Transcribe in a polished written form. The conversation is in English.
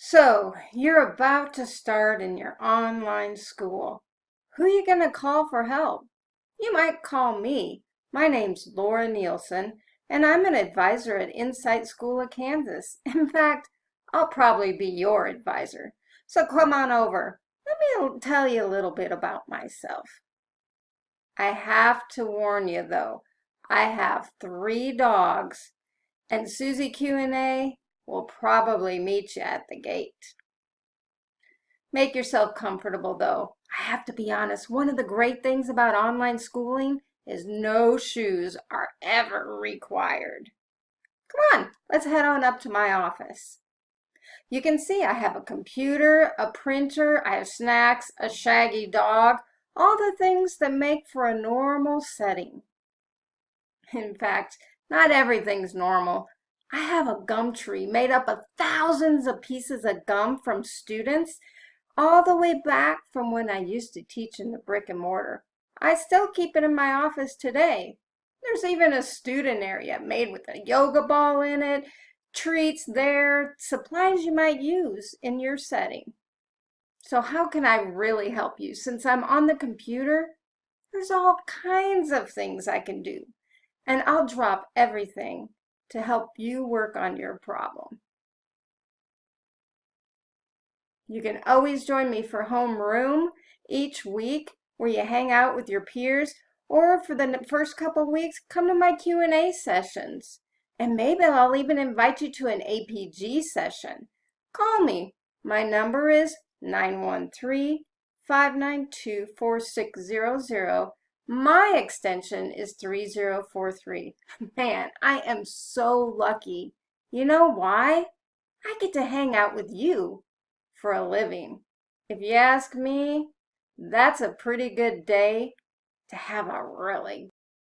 So, you're about to start in your online school. Who are you going to call for help? You might call me. My name's Laura Nielsen, and I'm an advisor at Insight School of Kansas. In fact, I'll probably be your advisor. So come on over. Let me tell you a little bit about myself. I have to warn you, though, I have 3 dogs, and Susie Q&A will probably meet you at the gate. Make yourself comfortable, though. I have to be honest, one of the great things about online schooling is no shoes are ever required. Come on, let's head on up to my office. You can see I have a computer, a printer, I have snacks, a shaggy dog, all the things that make for a normal setting. In fact, not everything's normal. I have a gum tree made up of thousands of pieces of gum from students all the way back from when I used to teach in the brick and mortar. I still keep it in my office today. There's even a student area made with a yoga ball in it, treats there, supplies you might use in your setting. So how can I really help you? Since I'm on the computer, there's all kinds of things I can do. And I'll drop everything to help you work on your problem. You can always join me for homeroom each week where you hang out with your peers, or for the first couple weeks, come to my Q&A sessions. And maybe I'll even invite you to an APG session. Call me. My number is 913-592-4600. My extension is 3043. Man, I am so lucky. You know why? I get to hang out with you for a living. If you ask me, that's a pretty good day to have a really